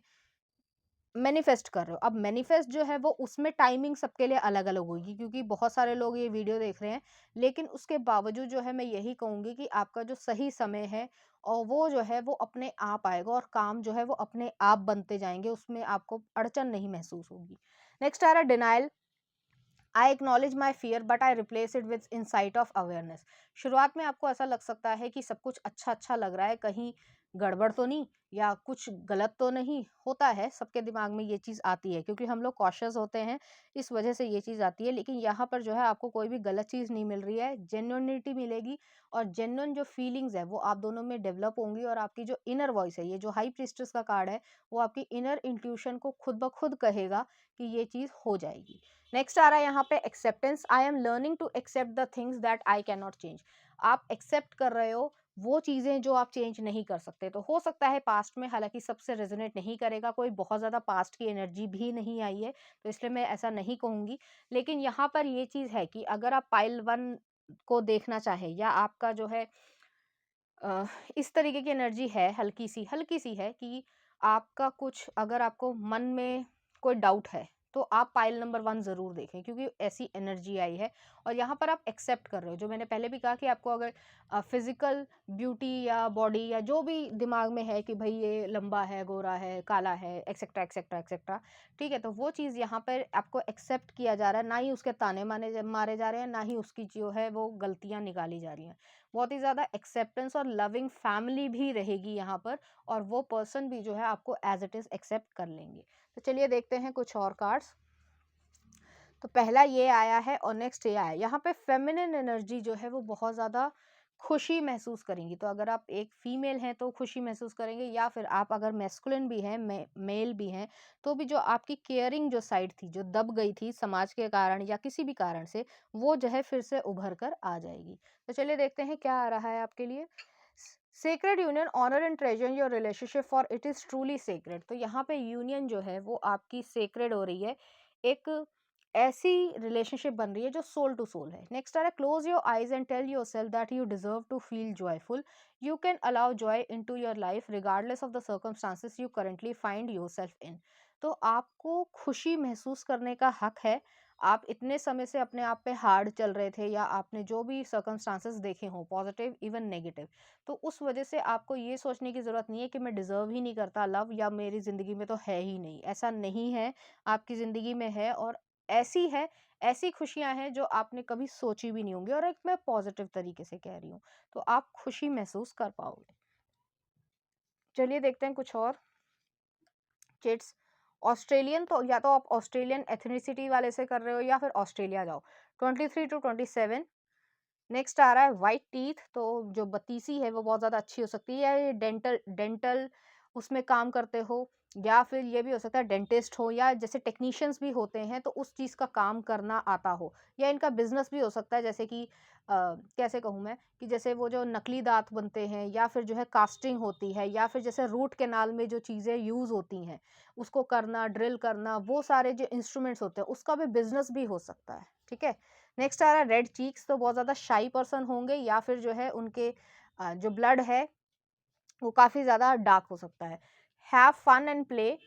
मैनिफेस्ट कर रहे हो। अब मैनिफेस्ट जो है वो, उसमें टाइमिंग सबके लिए अलग अलग होगी, क्योंकि बहुत सारे लोग ये वीडियो देख रहे हैं, लेकिन उसके बावजूद जो है मैं यही कहूंगी कि आपका जो सही समय है, और वो जो है वो अपने आप आएगा, और काम जो है वो अपने आप बनते जाएंगे, उसमें आपको अड़चन नहीं महसूस होगी। नेक्स्ट आ रहा है denial I acknowledge my fear but I replace it with insight of awareness. शुरुआत में आपको ऐसा लग सकता है कि सब कुछ अच्छा अच्छा लग रहा है, कहीं गड़बड़ तो नहीं या कुछ गलत तो नहीं। होता है, सबके दिमाग में ये चीज़ आती है क्योंकि हम लोग कॉशियस होते हैं, इस वजह से ये चीज़ आती है। लेकिन यहाँ पर जो है आपको कोई भी गलत चीज़ नहीं मिल रही है, जेन्युइनिटी मिलेगी और जेन्युइन जो फीलिंग्स है वो आप दोनों में डेवलप होंगी और आपकी जो इनर वॉइस है, ये जो हाई प्रीस्टेस का कार्ड है, वो आपकी इनर इंट्यूशन को खुद ब खुद कहेगा कि ये चीज़ हो जाएगी। नेक्स्ट आ रहा है यहाँ पे acceptance. I am learning to accept the things that I can not change. आप एक्सेप्ट कर रहे हो वो चीज़ें जो आप चेंज नहीं कर सकते। तो हो सकता है पास्ट में, हालांकि सबसे रेजोनेट नहीं करेगा, कोई बहुत ज़्यादा पास्ट की एनर्जी भी नहीं आई है, तो इसलिए मैं ऐसा नहीं कहूँगी। लेकिन यहाँ पर ये चीज़ है कि अगर आप पाइल वन को देखना चाहें या आपका जो है इस तरीके की एनर्जी है, हल्की सी है कि आपका कुछ, अगर आपको मन में कोई डाउट है तो आप पाइल नंबर 1 ज़रूर देखें क्योंकि ऐसी एनर्जी आई है। और यहाँ पर आप एक्सेप्ट कर रहे हो, जो मैंने पहले भी कहा कि आपको अगर फिजिकल ब्यूटी या बॉडी या जो भी दिमाग में है कि भाई ये लंबा है, गोरा है, काला है, एक्सेट्रा एक्सेट्रा एक्सेट्रा, ठीक है, तो वो चीज़ यहाँ पर आपको एक्सेप्ट किया जा रहा है, ना ही उसके ताने माने मारे जा रहे हैं, ना ही उसकी जो है वो गलतियाँ निकाली जा रही हैं। बहुत ही ज़्यादा एक्सेप्टेंस और लविंग फैमिली भी रहेगी यहाँ पर, और वो पर्सन भी जो है आपको एज इट इज़ एक्सेप्ट कर लेंगे। तो चलिए देखते हैं कुछ और कार्ड्स। तो पहला ये आया है और नेक्स्ट ये आया। यहाँ पे फेमिनिन एनर्जी जो है वो बहुत ज़्यादा खुशी महसूस करेंगी। तो अगर आप एक फीमेल हैं तो खुशी महसूस करेंगे, या फिर आप अगर मैस्कुलिन भी हैं, मेल भी हैं, तो भी जो आपकी केयरिंग जो साइड थी, जो दब गई थी समाज के कारण या किसी भी कारण से, वो जो है फिर से उभर कर आ जाएगी। तो चलिए देखते हैं क्या आ रहा है आपके लिए। Sacred union, honour and treasure your relationship for it is truly sacred. तो यहाँ पे यूनियन जो है वो आपकी सेक्रेड हो रही है, एक ऐसी रिलेशनशिप बन रही है जो सोल टू सोल है। नेक्स्ट आ रहा है close your eyes and tell yourself that you deserve to feel joyful. You can allow joy into your life regardless of the circumstances you currently find yourself in. तो आपको खुशी महसूस करने का हक है। आप इतने समय से अपने आप पे हार्ड चल रहे थे, या आपने जो भी सर्कमस्टांसेस देखे हों, पॉजिटिव इवन नेगेटिव, तो उस वजह से आपको ये सोचने की ज़रूरत नहीं है कि मैं डिज़र्व ही नहीं करता लव, या मेरी ज़िंदगी में तो है ही नहीं। ऐसा नहीं है, आपकी ज़िंदगी में है, और ऐसी है, ऐसी खुशियाँ हैं जो आपने कभी सोची भी नहीं होंगी, और एक मैं पॉजिटिव तरीके से कह रही हूँ, तो आप खुशी महसूस कर पाओगे। चलिए देखते हैं कुछ और किड्स। ऑस्ट्रेलियन, तो या तो आप ऑस्ट्रेलियन एथनिसिटी वाले से कर रहे हो या फिर ऑस्ट्रेलिया जाओ। 23 टू 27। नेक्स्ट आ रहा है व्हाइट टीथ। तो जो बत्तीसी है वो बहुत ज़्यादा अच्छी हो सकती है, या ये डेंटल डेंटल उसमें काम करते हो, या फिर ये भी हो सकता है डेंटिस्ट हो, या जैसे टेक्नीशियंस भी होते हैं तो उस चीज़ का काम करना आता हो, या इनका बिजनेस भी हो सकता है, जैसे कि कैसे कहूँ मैं, कि जैसे वो जो नकली दांत बनते हैं, या फिर जो है कास्टिंग होती है, या फिर जैसे रूट कैनाल में जो चीज़ें यूज़ होती हैं उसको करना, ड्रिल करना, वो सारे जो इंस्ट्रूमेंट्स होते हैं उसका भी बिजनेस भी हो सकता है। ठीक है। नेक्स्ट आ रहा है रेड चीक्स। तो बहुत ज़्यादा शाई पर्सन होंगे, या फिर जो है उनके जो ब्लड है वो काफ़ी ज़्यादा डार्क हो सकता है। Have fun and play.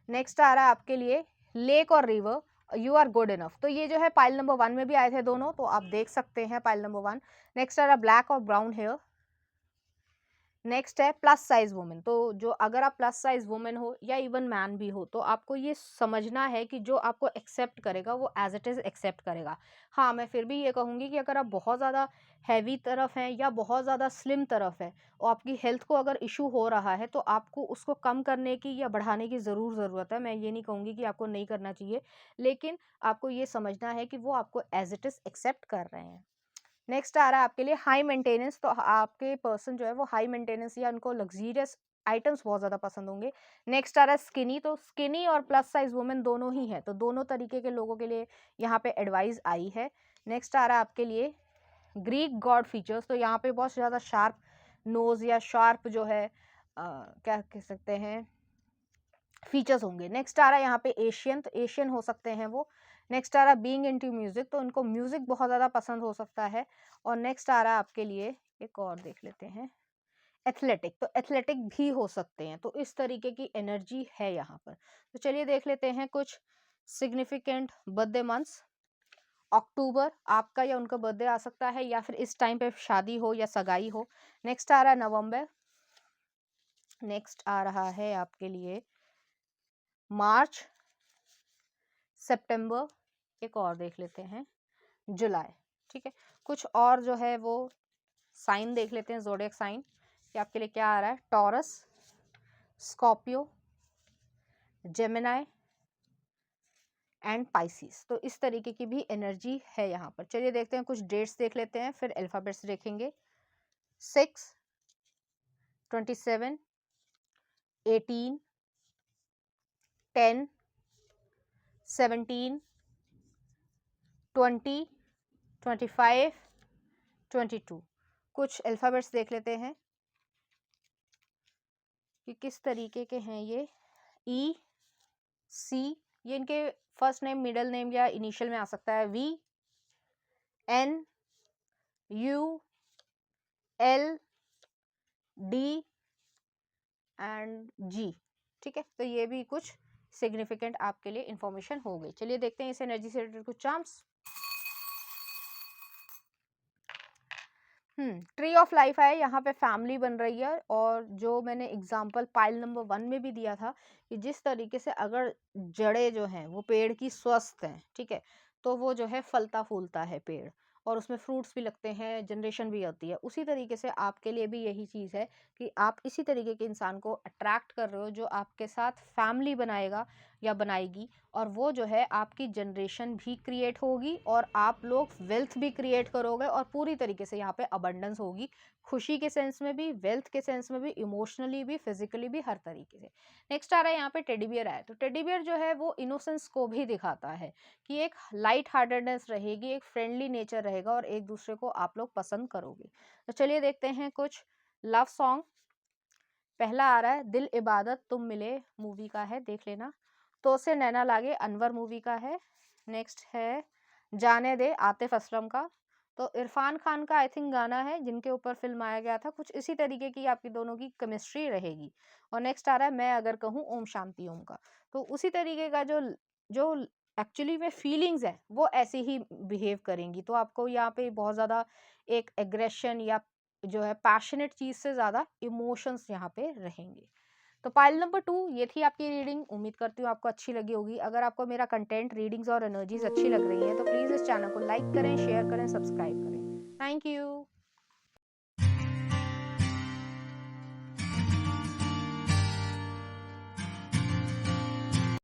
Next आ रहा है आपके लिए लेक और river, you are good enough. तो ये जो है पाइल नंबर 1 में भी आए थे दोनों, तो आप देख सकते हैं पाइल नंबर 1। नेक्स्ट आ रहा है ब्लैक और ब्राउन हेयर। नेक्स्ट है प्लस साइज वुमेन। तो जो, अगर आप प्लस साइज वुमेन हो या इवन मैन भी हो, तो आपको ये समझना है कि जो आपको एक्सेप्ट करेगा वो एज इट इज़ एक्सेप्ट करेगा। हाँ, मैं फिर भी ये कहूँगी कि अगर आप बहुत ज़्यादा हैवी तरफ हैं या बहुत ज़्यादा स्लिम तरफ है, और आपकी हेल्थ को अगर इशू हो रहा है, तो आपको उसको कम करने की या बढ़ाने की ज़रूर ज़रूरत है। मैं ये नहीं कहूँगी कि आपको नहीं करना चाहिए, लेकिन आपको ये समझना है कि वो आपको एज इट इज़ एक्सेप्ट कर रहे हैं। नेक्स्ट आ रहा है आपके लिए हाई मेंटेनेंस। तो आपके पर्सन जो है वो हाई मेंटेनेंस या उनको लग्जीरियस आइटम्स बहुत ज़्यादा पसंद होंगे। नेक्स्ट आ रहा है स्किनी। तो स्किनी और प्लस साइज वुमेन दोनों ही है, तो दोनों तरीके के लोगों के लिए यहाँ पे एडवाइस आई है। नेक्स्ट आ रहा है आपके लिए ग्रीक गॉड फीचर्स। तो यहाँ पे बहुत ज़्यादा शार्प नोज या शार्प जो है क्या कह सकते हैं, फीचर्स होंगे। नेक्स्ट आ रहा है यहाँ पे एशियन। तो एशियन हो सकते हैं वो। नेक्स्ट आ रहा है बीइंग इनटू म्यूजिक। तो उनको म्यूजिक बहुत ज़्यादा पसंद हो सकता है। और नेक्स्ट आ रहा है आपके लिए, एक और देख लेते हैं, एथलेटिक। तो एथलेटिक भी हो सकते हैं। तो इस तरीके की एनर्जी है यहाँ पर। तो चलिए देख लेते हैं कुछ सिग्निफिकेंट बर्थडे मंथ्स। अक्टूबर, आपका या उनका बर्थडे आ सकता है, या फिर इस टाइम पे शादी हो या सगाई हो। नेक्स्ट आ रहा है नवंबर। नेक्स्ट आ रहा है आपके लिए मार्च, सितंबर, एक और देख लेते हैं जुलाई, ठीक है। कुछ और जो है वो साइन देख लेते हैं, ज़ोडिएक साइन कि आपके लिए क्या आ रहा है। Taurus, Scorpio, Gemini and Pisces. तो इस तरीके की भी एनर्जी है यहाँ पर। चलिए देखते हैं, कुछ डेट्स देख लेते हैं, फिर अल्फाबेट्स देखेंगे। 6, 27, 18, 10, 17, 20, 25, 22। कुछ अल्फाबेट्स देख लेते हैं कि किस तरीके के हैं ये। ई, सी, ये इनके फर्स्ट नेम, मिडल नेम या इनिशियल में आ सकता है। V, N, U, L, D and G, ठीक है। तो ये भी कुछ सिग्निफिकेंट आपके लिए इंफॉर्मेशन हो गई। चलिए देखते हैं इस एनर्जी से रिलेटेड कुछ चार्म्स। ट्री ऑफ लाइफ है, यहाँ पे फैमिली बन रही है। और जो मैंने एग्जांपल पाइल नंबर 1 में भी दिया था कि जिस तरीके से अगर जड़ें जो हैं वो पेड़ की स्वस्थ हैं, ठीक है, तो वो जो है फलता फूलता है पेड़, और उसमें फ्रूट्स भी लगते हैं, जनरेशन भी होती है। उसी तरीके से आपके लिए भी यही चीज़ है कि आप इसी तरीके के इंसान को अट्रैक्ट कर रहे हो जो आपके साथ फैमिली बनाएगा या बनाएगी, और वो जो है आपकी जनरेशन भी क्रिएट होगी और आप लोग वेल्थ भी क्रिएट करोगे, और पूरी तरीके से यहाँ पे अबंडेंस होगी, खुशी के सेंस में भी, वेल्थ के सेंस में भी, इमोशनली भी, फिजिकली भी, हर तरीके से। नेक्स्ट आ रहा है यहाँ पे टेडी बियर आया। तो टेडी बियर जो है वो इनोसेंस को भी दिखाता है कि एक लाइट हार्टेडनेस रहेगी, एक फ्रेंडली नेचर रहेगा, और एक दूसरे को आप लोग पसंद करोगे। तो चलिए देखते हैं कुछ लव सॉन्ग। पहला आ रहा है दिल इबादत तुम मिले मूवी का है, देख लेना। तो से नैना लागे अनवर मूवी का है। नेक्स्ट है जाने दे आतिफ असलम का। तो इरफान खान का आई थिंक गाना है जिनके ऊपर फिल्म आया गया था। कुछ इसी तरीके की आपकी दोनों की केमिस्ट्री रहेगी। और नेक्स्ट आ रहा है मैं अगर कहूँ ओम शांति ओम का। तो उसी तरीके का जो जो एक्चुअली में फीलिंग्स है वो ऐसे ही बिहेव करेंगी। तो आपको यहाँ पे बहुत ज़्यादा एक एग्रेशन या जो है पैशनेट चीज़ से ज़्यादा इमोशंस यहाँ पे रहेंगे। तो पाइल नंबर 2 ये थी आपकी रीडिंग। उम्मीद करती हूँ आपको अच्छी लगी होगी। अगर आपको मेरा कंटेंट, रीडिंग्स और एनर्जीज अच्छी लग रही है तो प्लीज़ इस चैनल को लाइक करें, शेयर करें, सब्सक्राइब करें। Thank you.